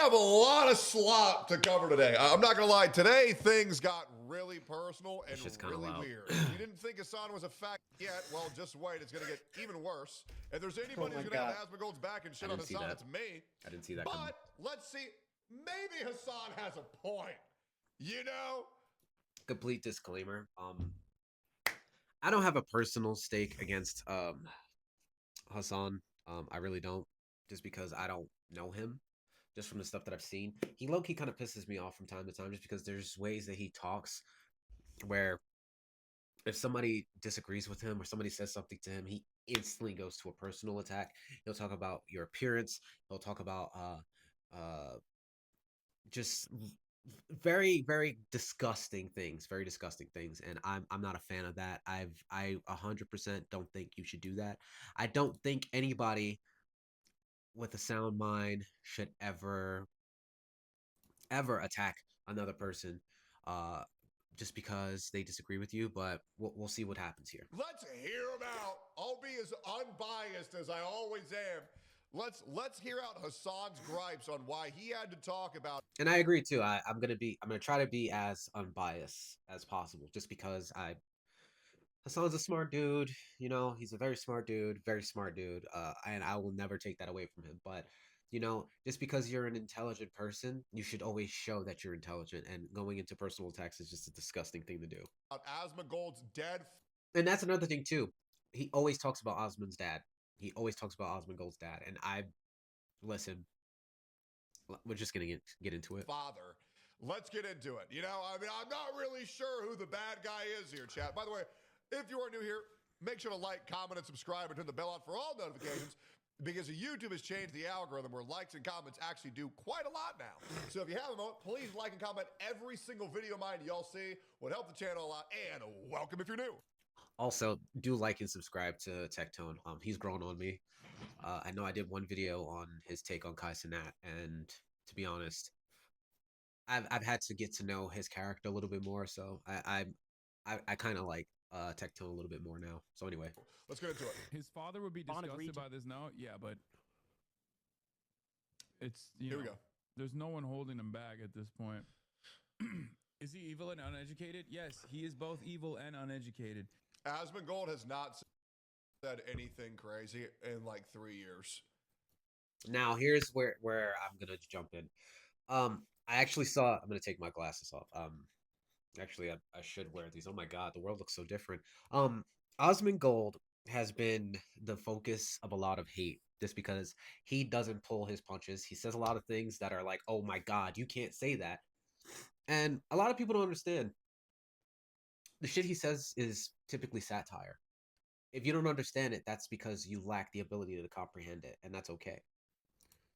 have a lot of slop to cover today. I'm not gonna lie. Today things got really personal and It's just kind of really loud. weird. If you didn't think Hasan was a fact yet, well, just wait. It's gonna get even worse. If there's anybody my who's gonna God. have Asmongold's back and shit I on didn't see Hasan, that. it's me. I didn't see that coming. But let's see. Maybe Hasan has a point. You know? Complete disclaimer. I don't have a personal stake against Hasan. I really don't. Just because I don't know him. Just from the stuff that I've seen. He low-key kind of pisses me off from time to time just because there's ways that he talks where if somebody disagrees with him or somebody says something to him, he instantly goes to a personal attack. He'll talk about your appearance. He'll talk about just very very disgusting things, and I'm not a fan of that. I 100% don't think you should do that. I don't think anybody with a sound mind should ever attack another person uh just because they disagree with you, but we'll see what happens here. Let's hear him out. I'll be as unbiased as I always am. Let's hear out Hasan's gripes on why he had to talk about. And I agree too. I'm gonna try to be as unbiased as possible just because I Hassan's a smart dude. You know, he's a very smart dude, and I will never take that away from him. But you know, just because you're an intelligent person, you should always show that you're intelligent. And going into personal attacks is just a disgusting thing to do. Asmongold's dead. And that's another thing too. He always talks about Osmond's dad. He always talks about Osmongold's dad. And I listen. We're just gonna get into it. Father. Let's get into it. You know, I mean, I'm not really sure who the bad guy is here, chat. By the way, if you are new here, make sure to like, comment, and subscribe, and turn the bell on for all notifications, because YouTube has changed the algorithm where likes and comments actually do quite a lot now. So if you have a moment, please like and comment every single video of mine y'all see. Would help the channel a lot. And welcome if you're new. Also, do like and subscribe to Tectone. He's grown on me. I know I did one video on his take on Kai Cenat, and to be honest, I've had to get to know his character a little bit more. So I kind of like Tectone a little bit more now. So anyway, let's get into it. His father would be disgusted by this now. Yeah, but it's here we go. There's no one holding him back at this point. Is he evil and uneducated? Yes, he is both evil and uneducated. Asmongold has not said anything crazy in like 3 years. Now here's where I'm gonna jump in. I actually saw. I'm gonna take my glasses off. Actually, I should wear these. Oh my god, the world looks so different. Asmongold has been the focus of a lot of hate just because he doesn't pull his punches. He says a lot of things that are like, "Oh my god, you can't say that," and a lot of people don't understand. The shit he says is typically satire. If you don't understand it, that's because you lack the ability to comprehend it, and that's okay.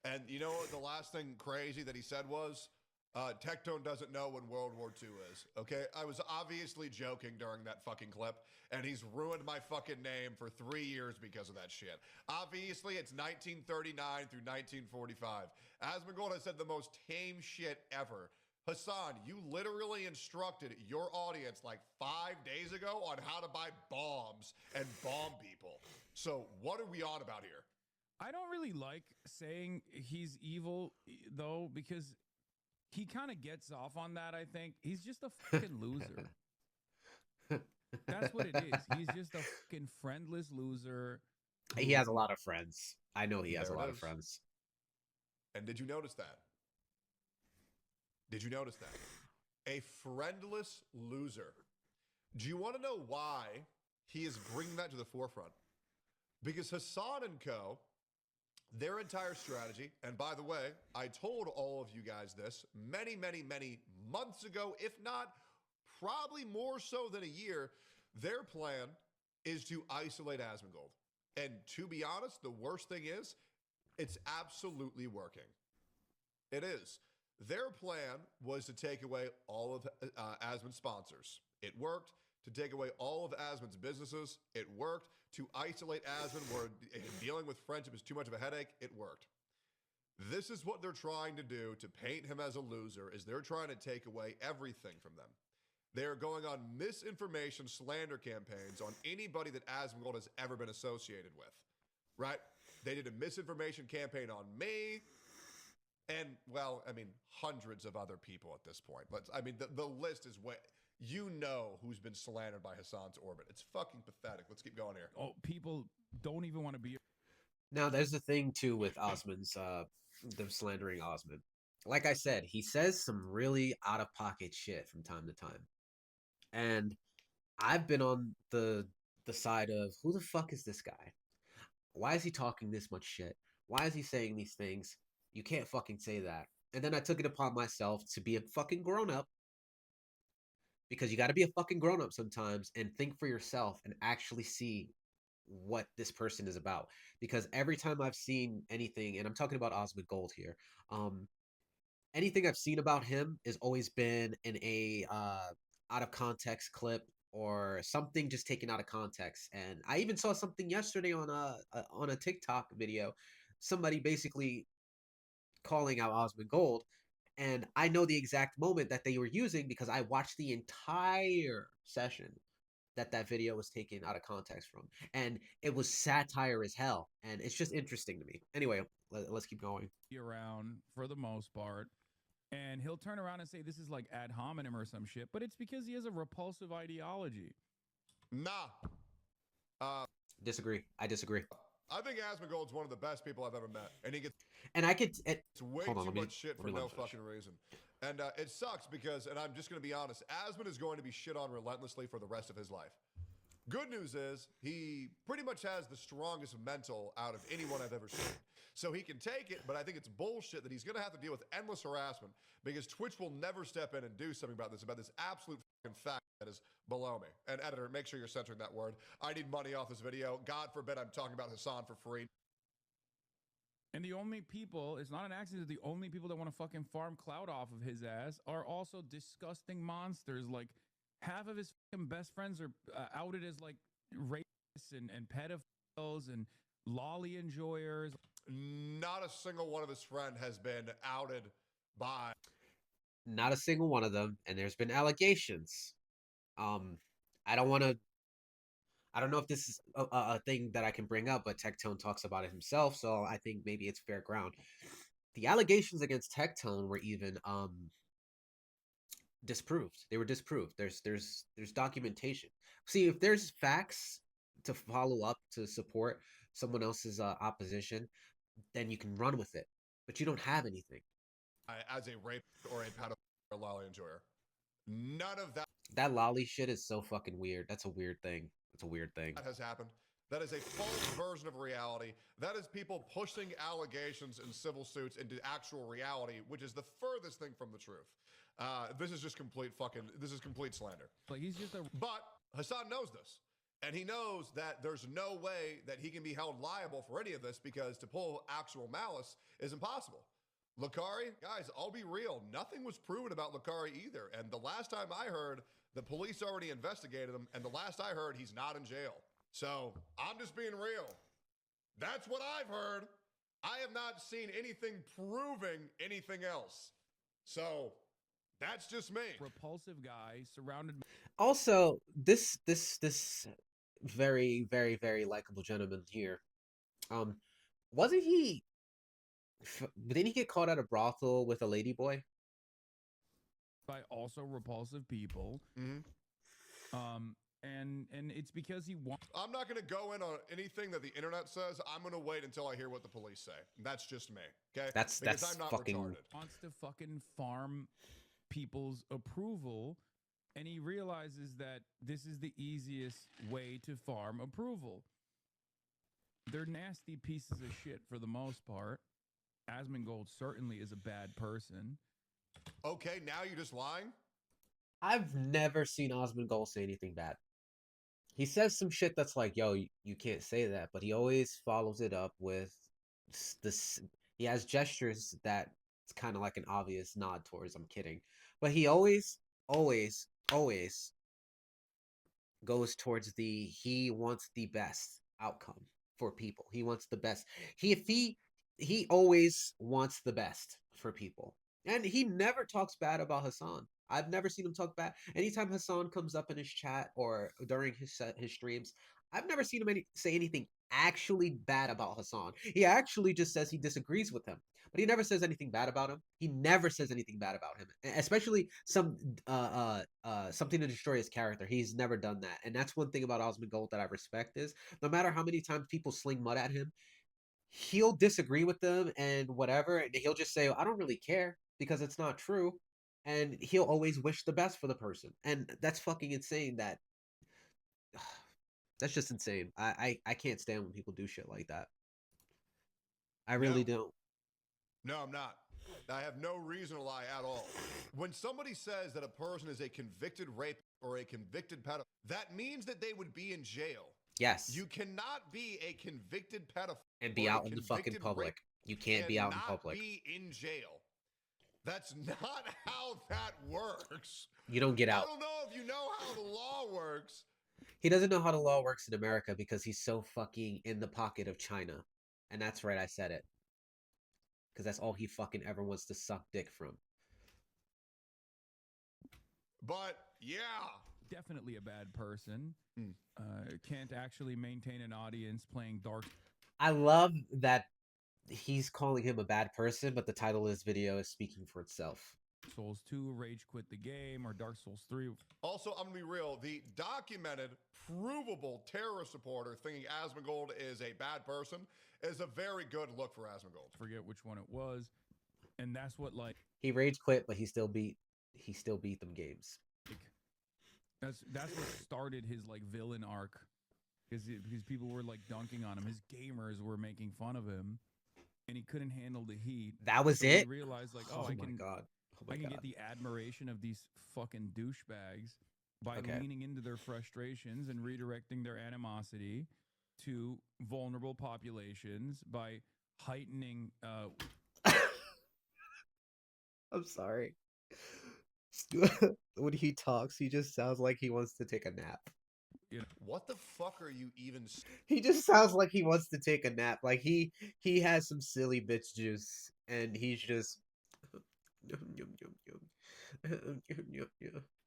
And you know what the last thing crazy that he said was? Tectone doesn't know when World War II is, okay? I was obviously joking during that fucking clip, and he's ruined my fucking name for 3 years because of that shit. Obviously, it's 1939 through 1945. Asmongold has said the most tame shit ever. Hasan, you literally instructed your audience like 5 days ago on how to buy bombs and bomb people. So what are we on about here? I don't really like saying he's evil, though, because he kind of gets off on that, I think. He's just a fucking loser. That's what it is. He's just a fucking friendless loser. He has a lot of friends. I know he has a lot of friends. And did you notice that? Did you notice that? A friendless loser. Do you want to know why he is bringing that to the forefront? Because Hasan and co., their entire strategy, and by the way, I told all of you guys this many months ago, if not probably more so than a year, their plan is to isolate Asmongold. And to be honest, the worst thing is, it's absolutely working. It is. Their plan was to take away all of Asmon's sponsors. It worked. To take away all of Asmon's businesses. It worked. To isolate Asmon where dealing with friendship is too much of a headache. It worked. This is what they're trying to do to paint him as a loser, is they're trying to take away everything from them. They're going on misinformation slander campaigns on anybody that Asmongold has ever been associated with, right? They did a misinformation campaign on me, And, well, I mean, hundreds of other people at this point. The list is way. You know who's been slandered by Hasan's orbit. It's fucking pathetic. Let's keep going here. Oh, people don't even want to be. Now, there's the thing too with Osmond's them slandering Osmond. Like I said, he says some really out of pocket shit from time to time, and I've been on the side of who the fuck is this guy? Why is he talking this much shit? Why is he saying these things? You can't fucking say that. And then I took it upon myself to be a fucking grown up, because you got to be a fucking grown up sometimes and think for yourself and actually see what this person is about. Because every time I've seen anything, and I'm talking about Asmongold here, anything I've seen about him has always been in a out of context clip or something just taken out of context. And I even saw something yesterday on a TikTok video, somebody basically calling out Asmongold, and I know the exact moment that they were using because I watched the entire session that video was taken out of context from, and it was satire as hell, and it's just interesting to me. Anyway, let's keep going. Around for the most part, and he'll turn around and say this is like ad hominem or some shit, but it's because he has a repulsive ideology. Nah. Disagree. I disagree. I think Asmongold's one of the best people I've ever met, and he gets way too much shit for no fucking reason. And it sucks because, and I'm just going to be honest, Asmon is going to be shit on relentlessly for the rest of his life. Good news is he pretty much has the strongest mental out of anyone I've ever seen. So he can take it, but I think it's bullshit that he's going to have to deal with endless harassment because Twitch will never step in and do something about this absolute fucking fact that is below me. And editor, make sure you're censoring that word. I need money off this video. God forbid I'm talking about Hasan for free. And the only people, it's not an accident, the only people that want to fucking farm clout off of his ass are also disgusting monsters. Like, half of his fucking best friends are outed as, like, rapists and pedophiles and lolly enjoyers. Not a single one of his friends has been outed by... Not a single one of them, and there's been allegations. I don't know if this is a thing that I can bring up, but Tectone talks about it himself, so I think maybe it's fair ground. The allegations against Tectone were even disproved. They were disproved. There's documentation. See, if there's facts to follow up to support someone else's opposition, then you can run with it. But you don't have anything. As a rape or a pedophile or lolly enjoyer. None of that. That lolly shit is so fucking weird. That's a weird thing. It's a weird thing. That has happened. That is a false version of reality. That is people pushing allegations and civil suits into actual reality, which is the furthest thing from the truth. This is just complete slander. Like, he's just a... But Hasan knows this. And he knows that there's no way that he can be held liable for any of this because to pull actual malice is impossible. Lakari, guys, I'll be real. Nothing was proven about Lakari either. And the last time I heard, the police already investigated him. And the last I heard, he's not in jail. So I'm just being real. That's what I've heard. I have not seen anything proving anything else. So that's just me. Repulsive guy surrounded. Also, this very, very, very likable gentleman here, wasn't he? Didn't he get caught at a brothel with a ladyboy? By also repulsive people. Mm-hmm. And it's because he wants. I'm not going to go in on anything that the internet says. I'm going to wait until I hear what the police say. That's just me. Okay. That's I'm not fucking retarded. Wants to fucking farm people's approval, and he realizes that this is the easiest way to farm approval. They're nasty pieces of shit for the most part. Asmongold certainly is a bad person. Okay, now you're just lying? I've never seen Asmongold say anything bad. He says some shit that's like, yo, you can't say that, but he always follows it up with this. He has gestures that it's kind of like an obvious nod towards, I'm kidding. But he always goes towards he wants the best outcome for people. He wants the best. He always wants the best for people. And he never talks bad about Hasan. I've never seen him talk bad. Anytime Hasan comes up in his chat or during his streams, I've never seen him say anything actually bad about Hasan. He actually just says he disagrees with him, but he never says anything bad about him. He never says anything bad about him, especially something to destroy his character. He's never done that, and that's one thing about Osmongold that I respect is no matter how many times people sling mud at him, he'll disagree with them and whatever, and he'll just say, "I don't really care because it's not true," and he'll always wish the best for the person, and that's fucking insane. That's just insane. I can't stand when people do shit like that. I really No. don't. No, I'm not. I have no reason to lie at all. When somebody says that a person is a convicted rapist or a convicted pedophile, that means that they would be in jail. Yes, You cannot be a convicted pedophile and be or a out in the fucking convicted public. rapist You can't be and out in not public. be in jail. That's not how that works. You don't get I out. don't know if you know how the law works. He doesn't know how the law works in America because he's so fucking in the pocket of China. And that's right, I said it. Because that's all he fucking ever wants to suck dick from. But yeah, Definitely a bad person. Hmm. Can't actually maintain an audience playing Dark I love that he's calling him a bad person, but the title of this video is speaking for itself. Souls 2, Rage Quit the Game, or Dark Souls 3. also, I'm gonna be real. The documented, provable terrorist supporter thinking Asmongold is a bad person is a very good look for Asmongold. Forget which one it was. And that's what, like, He rage quit, but he still beat them games. that's what started his, like, villain arc. Because people were, like, dunking on him. His gamers were making fun of him. And he couldn't handle the heat. That was So it? He realized, like, Oh I my can god. Oh my I can god. get the admiration of these fucking douchebags by Okay. leaning into their frustrations and redirecting their animosity to vulnerable populations by heightening I'm sorry. When he talks, he just sounds like he wants to take a nap. What the fuck are you even? He just sounds like he wants to take a nap. Like he has some silly bitch juice, and he's just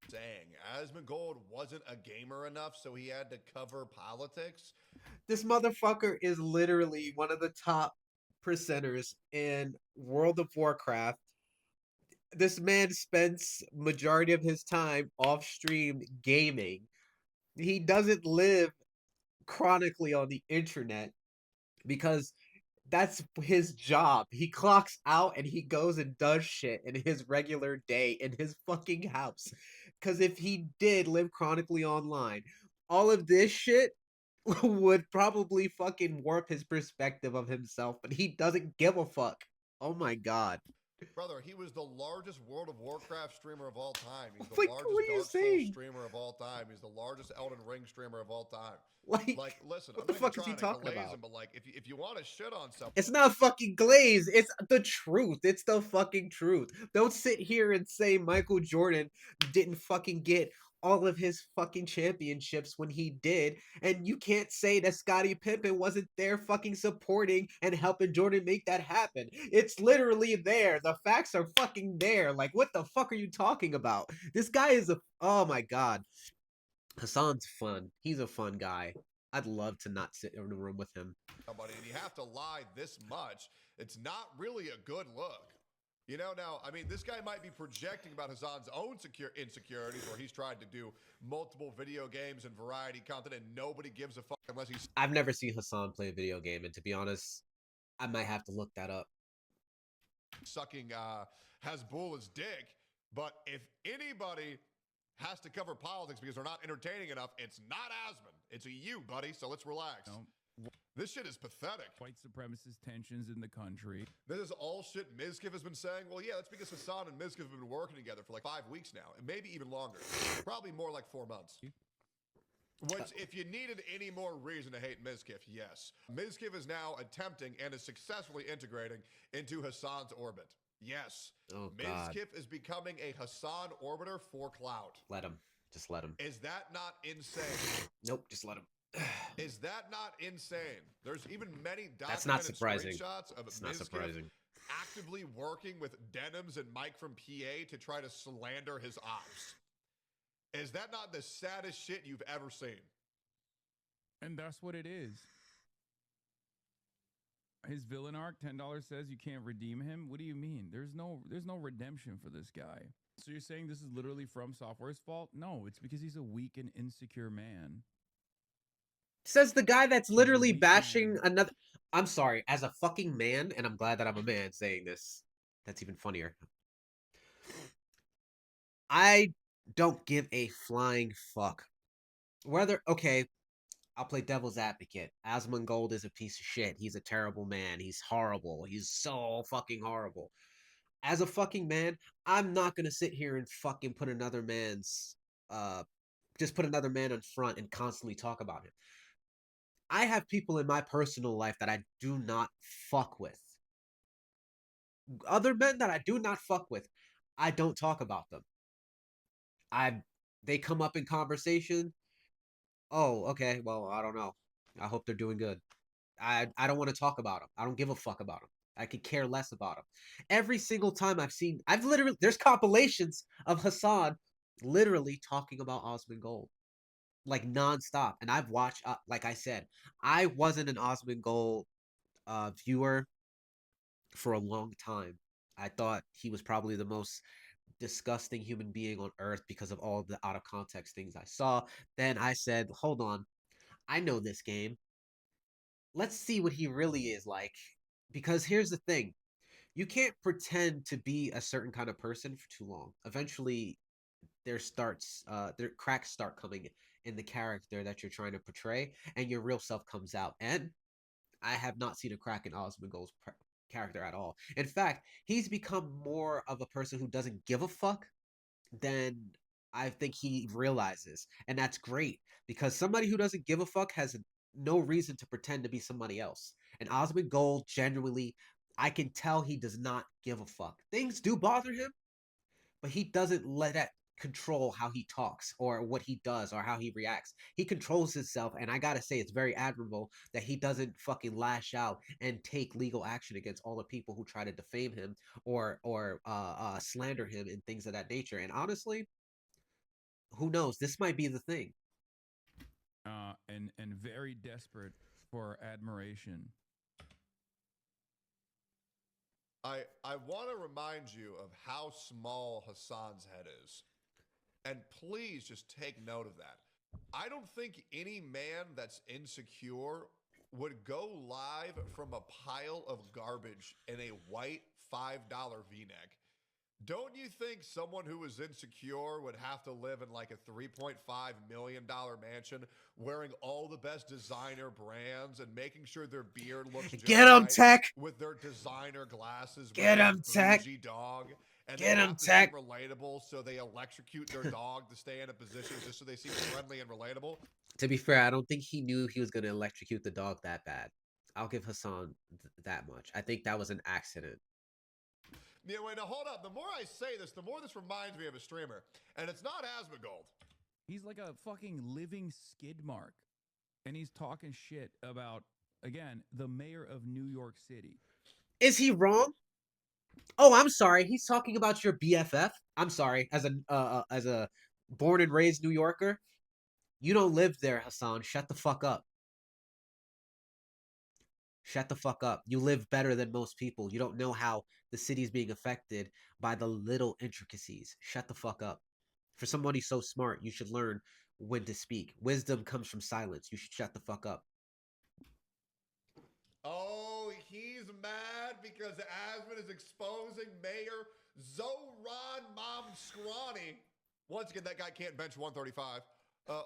Saying Asmongold wasn't a gamer enough, so he had to cover politics. This motherfucker is literally one of the top percenters in World of Warcraft. This man spends majority of his time off stream gaming. He doesn't live chronically on the internet because that's his job. He clocks out and he goes and does shit in his regular day in his fucking house. Because if he did live chronically online, all of this shit would probably fucking warp his perspective of himself, but he doesn't give a fuck. Oh my god. Brother, he was the largest World of Warcraft streamer of all time. He's the Like, largest what are you Dark Souls saying? streamer of all time. He's the largest Elden Ring streamer of all time. Like, Listen, what I'm the not fuck even is he trying to talking glaze about? him, but like, if you want to shit on something, It's not fucking glaze. It's the truth. It's the fucking truth. Don't sit here and say Michael Jordan didn't fucking get all of his fucking championships when he did. And you can't say that Scottie Pippen wasn't there fucking supporting and helping Jordan make that happen. It's literally there. The facts are fucking there. Like, what the fuck are you talking about? This guy is a... Oh my god. Hasan's fun. He's a fun guy. I'd love to not sit in a room with him. somebody, and you have to lie this much, it's not really a good look. You know, now, I mean, this guy might be projecting about Hasan's own insecurities where he's tried to do multiple video games and variety content and nobody gives a fuck unless he's I've never seen Hasan play a video game, and to be honest, I might have to look that up. sucking Hasbullah's dick. But if anybody has to cover politics because they're not entertaining enough, it's not Asmon. It's a you, buddy. So let's relax. No. This shit is pathetic. white supremacist tensions in the country. This is all shit Mizkiff has been saying. Well, yeah, that's because Hasan and Mizkiff have been working together for like 5 weeks now, and maybe even longer. Probably more like 4 months. Which, if you needed any more reason to hate Mizkiff, yes. Mizkiff is now attempting and is successfully integrating into Hasan's orbit. Yes. Oh, God. Mizkiff is becoming a Hasan orbiter for clout. Let him. Just let him. Is that not insane? Nope, just let him. Is that not insane? There's even many That's not documented surprising. screenshots of It's not Mizkiff surprising. actively working with Denims and Mike from PA to try to slander his ops. Is that not the saddest shit you've ever seen? And that's what it is. his villain arc, $10 says you can't redeem him. What do you mean? There's no redemption for this guy. So you're saying this is literally From Software's fault? No, it's because he's a weak and insecure man. Says the guy that's He's a literally weak bashing man. another. I'm sorry, as a fucking man, and I'm glad that I'm a man saying this. That's even funnier. I don't give a flying fuck. Whether, okay, I'll play devil's advocate. Asmongold is a piece of shit. He's a terrible man. He's horrible. He's so fucking horrible. As a fucking man, I'm not gonna sit here and fucking put another man's just put another man in front and constantly talk about him. I have people in my personal life that I do not fuck with. Other men that I do not fuck with, I don't talk about them. I They come up in conversation. Oh, okay. Well, I don't know. I hope they're doing good. I don't want to talk about them. I don't give a fuck about them. I could care less about them. Every single time I've literally, there's compilations of Hasan literally talking about Osmongold like nonstop, and I've watched. Like I said, I wasn't an Osmongold viewer for a long time. I thought he was probably the most disgusting human being on earth because of all the out of context things I saw. Then I said, hold on, I know this game. Let's see what he really is like. Because here's the thing, you can't pretend to be a certain kind of person for too long. Eventually, their cracks start coming in the character that you're trying to portray, and your real self comes out. And I have not seen a crack in Osmongold's character at all. In fact, he's become more of a person who doesn't give a fuck than I think he realizes. And that's great because somebody who doesn't give a fuck has no reason to pretend to be somebody else. And Osmongold genuinely, I can tell he does not give a fuck. Things do bother him, but he doesn't let that control how he talks or what he does or how he reacts. He controls himself, and I gotta say, it's very admirable that he doesn't fucking lash out and take legal action against all the people who try to defame him or slander him and things of that nature. And honestly, who knows? This might be the thing. And very desperate for admiration. I want to remind you of how small Hassan's head is. And please just take note of that. I don't think any man that's insecure would go live from a pile of garbage in a white $5 v-neck. Don't you think someone who is insecure would have to live in like a $3.5 million mansion wearing all the best designer brands and making sure their beard looks just Get him, right Tech! with their designer glasses with Get their him, Tech! bougie dog? And Get they him, have to Tech! seem relatable, so they electrocute their dog to stay in a position just so they seem friendly and relatable. To be fair, I don't think he knew he was going to electrocute the dog that bad. I'll give Hasan that much. I think that was an accident. Yeah, wait, now hold up. The more I say this, the more this reminds me of a streamer. And it's not Asmongold. He's like a fucking living skid mark. And he's talking shit about, again, the mayor of New York City. Is he wrong? Oh, I'm sorry. He's talking about your BFF. I'm sorry. As a born and raised New Yorker, you don't live there, Hasan. Shut the fuck up. Shut the fuck up. You live better than most people. You don't know how the city's being affected by the little intricacies. Shut the fuck up. For somebody so smart, you should learn when to speak. Wisdom comes from silence. You should shut the fuck up. Oh, he's mad because Asmon is exposing Mayor Zoran Momskrani. Once again, that guy can't bench 135.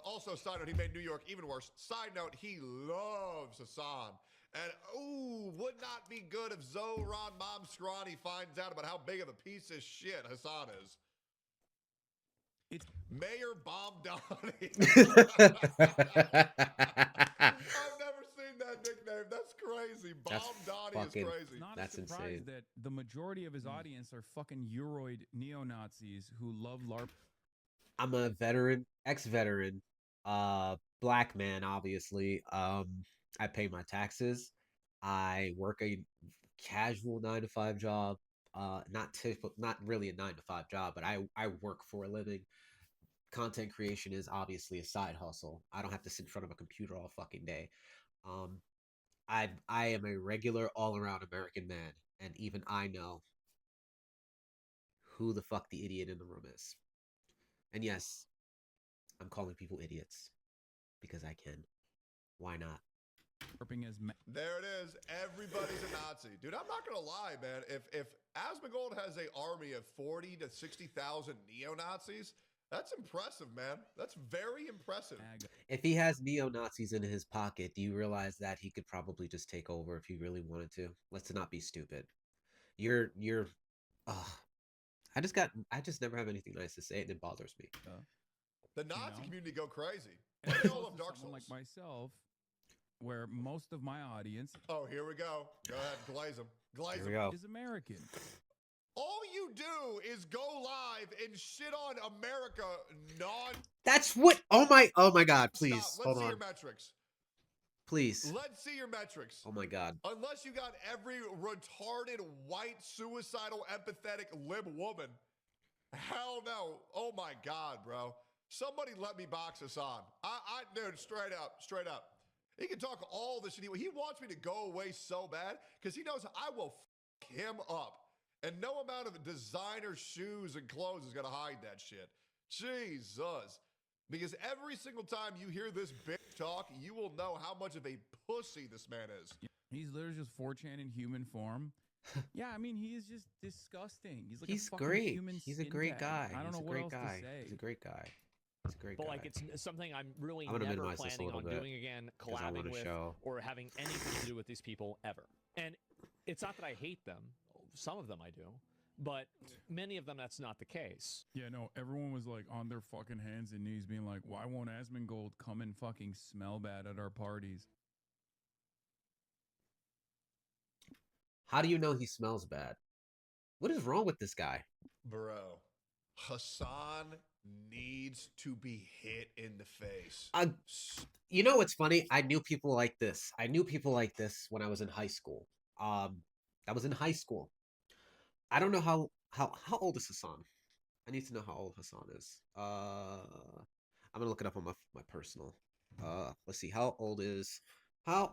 Also, side note, he made New York even worse. Side note, he loves Hasan. And, ooh, would not be good if Zoran Momskrani finds out about how big of a piece of shit Hasan is. It's Mayor Bomb Donnie. I've never seen that nickname. That's crazy. That's Bomb Donnie fucking- is crazy. not That's a surprise insane. that the majority of his audience are fucking Euroid neo-Nazis who love LARP. I'm a veteran, ex-veteran, black man, obviously. I pay my taxes. I work a casual 9 to 5 job. Not really a 9 to 5 job, but I work for a living. Content creation is obviously a side hustle. I don't have to sit in front of a computer all fucking day. Um, I am a regular all around American man, and even I know who the fuck the idiot in the room is. And yes, I'm calling people idiots because I can. Why not? There it is. Everybody's a Nazi. Dude, I'm not going to lie, man. If Asmongold has an army of 40 to 60,000 neo-Nazis, that's impressive, man. That's very impressive. If he has neo-Nazis in his pocket, do you realize that he could probably just take over if he really wanted to? Let's not be stupid. You're I just never have anything nice to say and it bothers me. The Nazi community go crazy. And They all love Dark Souls. like myself, where most of my audience Oh, here we go. Go ahead, glaze them. Glaze Here we them. go. is American. All you do is go live and shit on America That's what oh my god, please. Stop. Let's Hold see on. your metrics. Please. Let's see your metrics. Oh my god. Unless you got every retarded, white, suicidal, empathetic lib woman. Hell no. Oh my God, bro. Somebody let me box Hasan. Dude, straight up. He can talk all this shit. He wants me to go away so bad because he knows I will fuck him up. And no amount of designer shoes and clothes is going to hide that shit. Jesus. Because every single time you hear this bitch talk, you will know how much of a pussy this man is. He's literally just 4chan in human form. Yeah, I mean, he is just disgusting. He's like He's a fucking great. human He's a skin great tag. guy. I don't He's know a what great else guy. to say. He's a great guy. He's a great But guy. like, it's something I'm really I'm gonna never minimize this a planning little on bit, doing again, 'cause I wanna collabing with, show. or having anything to do with these people ever. And it's not that I hate them. Some of them I do. But many of them, that's not the case. Yeah, no, everyone was like on their fucking hands and knees being like, why won't Asmongold come and fucking smell bad at our parties? How do you know he smells bad? What is wrong with this guy? Bro, Hasan needs to be hit in the face. You know what's funny? I knew people like this. I knew people like this when I was in high school. I was in high school. I don't know how old is Hasan? I need to know how old Hasan is. I'm gonna look it up on my personal. Let's see. How old is I'm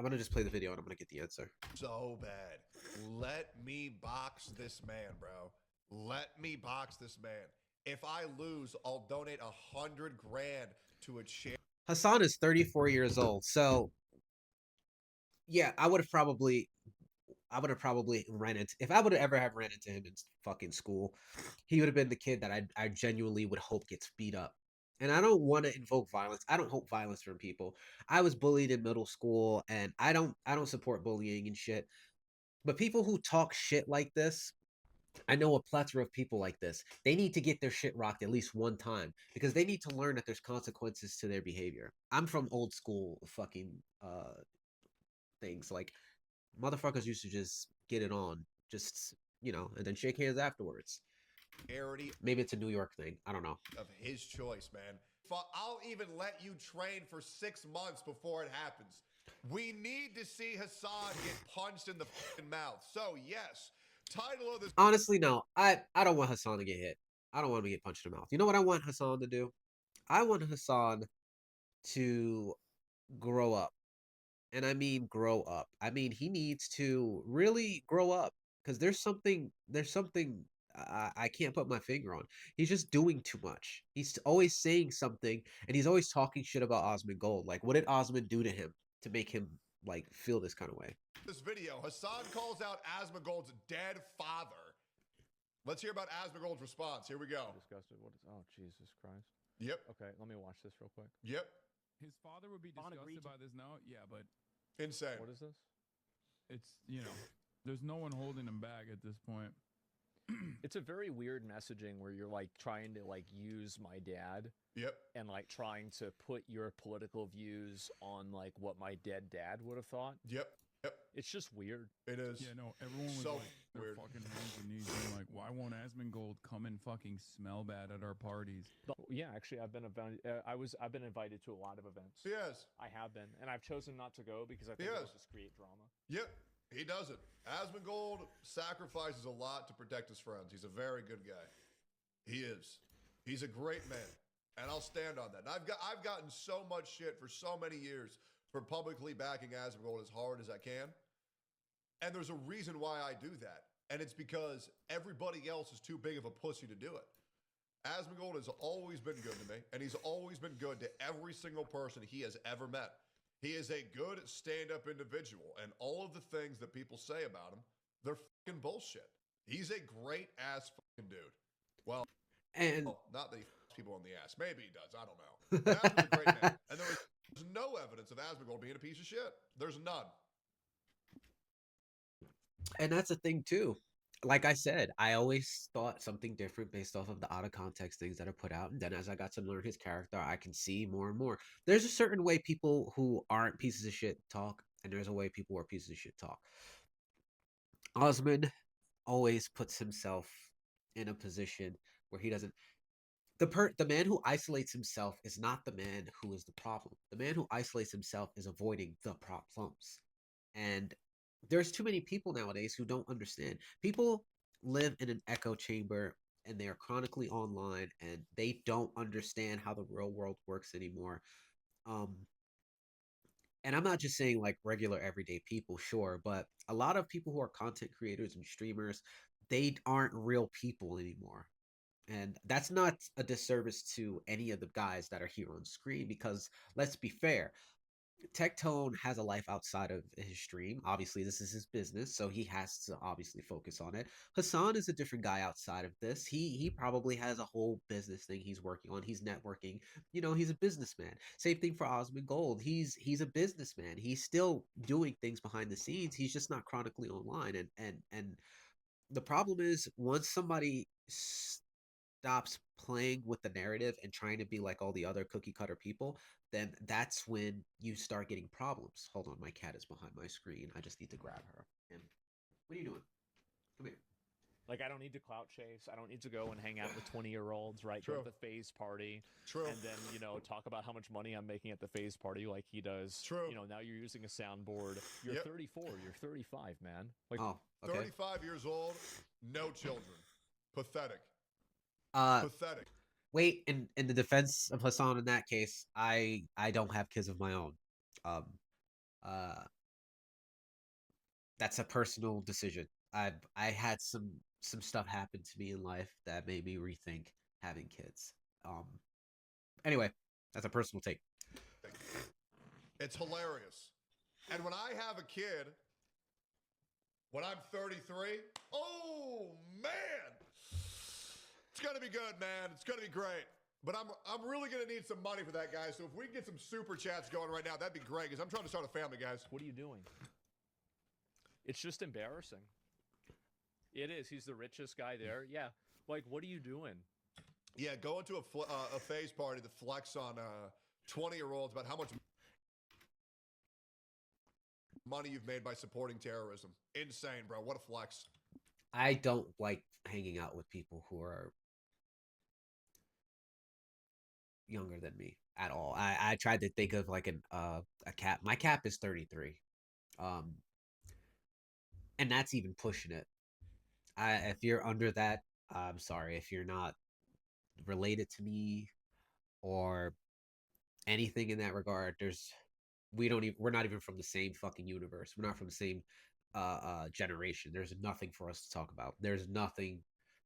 gonna just play the video and I'm gonna get the answer. So bad. Let me box this man, bro. Let me box this man. If I lose, I'll donate 100 grand to a charity. Hasan is 34 years old. So yeah, I would have probably ran into, if I would have ever have ran into him in fucking school, he would have been the kid that I genuinely would hope gets beat up. And I don't want to invoke violence. I don't hope violence from people. I was bullied in middle school, and I don't support bullying and shit. But people who talk shit like this, I know a plethora of people like this. They need to get their shit rocked at least one time because they need to learn that there's consequences to their behavior. I'm from old school fucking things. Like, motherfuckers used to just get it on, just, and then shake hands afterwards. Maybe it's a New York thing. I don't know. Of his choice, man. I'll even let you train for 6 months before it happens. We need to see Hasan get punched in the fucking mouth. So, yes, title of this. Honestly, no. I don't want Hasan to get hit. I don't want him to get punched in the mouth. You know what I want Hasan to do? I want Hasan to grow up. And I mean grow up. I mean, he needs to really grow up because there's something I can't put my finger on. He's just doing too much. He's always saying something and he's always talking shit about Asmongold. Like, what did Osmond do to him to make him like feel this kind of way? This video, Hasan calls out Asmongold's dead father. Let's hear about Asmongold's response. Here we go. Disgusted. What is? Oh, Jesus Christ. Yep. Okay, let me watch this real quick. Yep. His father would be disgusted by this now. Yeah, but insane. What is this? It's, there's no one holding him back at this point. It's a very weird messaging where you're like trying to like use my dad. Yep. And like trying to put your political views on like what my dead dad would have thought. Yep. Yep. It's just weird. It is. Yeah, no, everyone was So like their weird. fucking hands and knees being like, why won't Asmongold come and fucking smell bad at our parties? But, yeah, actually, I've been invited to a lot of events. Yes. I have been, and I've chosen not to go because I think it'll just create drama. Yep. He does it. Asmongold sacrifices a lot to protect his friends. He's a very good guy. He is. He's a great man, and I'll stand on that. And I've gotten so much shit for so many years for publicly backing Asmongold as hard as I can. And there's a reason why I do that. And it's because everybody else is too big of a pussy to do it. Asmongold has always been good to me, and he's always been good to every single person he has ever met. He is a good stand-up individual, and all of the things that people say about him, they're fucking bullshit. He's a great-ass fucking dude. Well, And not that he fucks people in the ass. Maybe he does. I don't know. But Asmongold's a great man. And there's no evidence of Asmongold being a piece of shit. There's none. and that's the thing too. Like I said, I always thought something different based off of the out of context things that are put out. And then as I got to learn his character, I can see more and more. There's a certain way people who aren't pieces of shit talk, and there's a way people who are pieces of shit talk. Osmond always puts himself in a position where he doesn't. The man who isolates himself is not the man who is the problem. The man who isolates himself is avoiding the problems. And there's too many people nowadays who don't understand. People live in an echo chamber and they are chronically online and they don't understand how the real world works anymore. Um, and I'm not just saying like regular everyday people, sure, but a lot of people who are content creators and streamers, they aren't real people anymore. And that's not a disservice to any of the guys that are here on screen because let's be fair, Tectone has a life outside of his stream. Obviously, this is his business, so he has to obviously focus on it. Hasan is a different guy outside of this. He probably has a whole business thing he's working on. He's networking. You know, he's a businessman. Same thing for Asmongold. He's a businessman. He's still doing things behind the scenes. He's just not chronically online. And the problem is once somebody stops playing with the narrative and trying to be like all the other cookie cutter people, then that's when you start getting problems. Hold on, my cat is behind my screen. I just need to grab her. And what are you doing? Come here. Like, I don't need to clout chase. I don't need to go and hang out with 20-year-olds, right? Go True. to the phase party. True. And then, you know, talk about how much money I'm making at the phase party like he does. True. You know, now you're using a soundboard. You're Yep. 34. You're 35, man. Like, Oh, okay. 35 years old, no children. Pathetic. Uh, Pathetic. wait. In the defense of Hasan, in that case, I don't have kids of my own. Um, uh, that's a personal decision. I had some stuff happen to me in life that made me rethink having kids. Anyway, that's a personal take. It's hilarious. And when I have a kid, when I'm 33, oh man, it's gonna be good, man. It's gonna be great. But I'm really gonna need some money for that, guys. So if we can get some super chats going right now, that'd be great. Because I'm trying to start a family, guys. what are you doing? It's just embarrassing. It is. He's the richest guy there. Yeah. Like, what are you doing? Yeah, go into a phase party to flex on 20-year-olds about how much money you've made by supporting terrorism. Insane, bro. What a flex. I don't like hanging out with people who are younger than me at all. I tried to think of like a cap. My cap is 33. And that's even pushing it. If you're under that, I'm sorry. If you're not related to me or anything in that regard, we're not even from the same fucking universe. We're not from the same generation. There's nothing for us to talk about. There's nothing.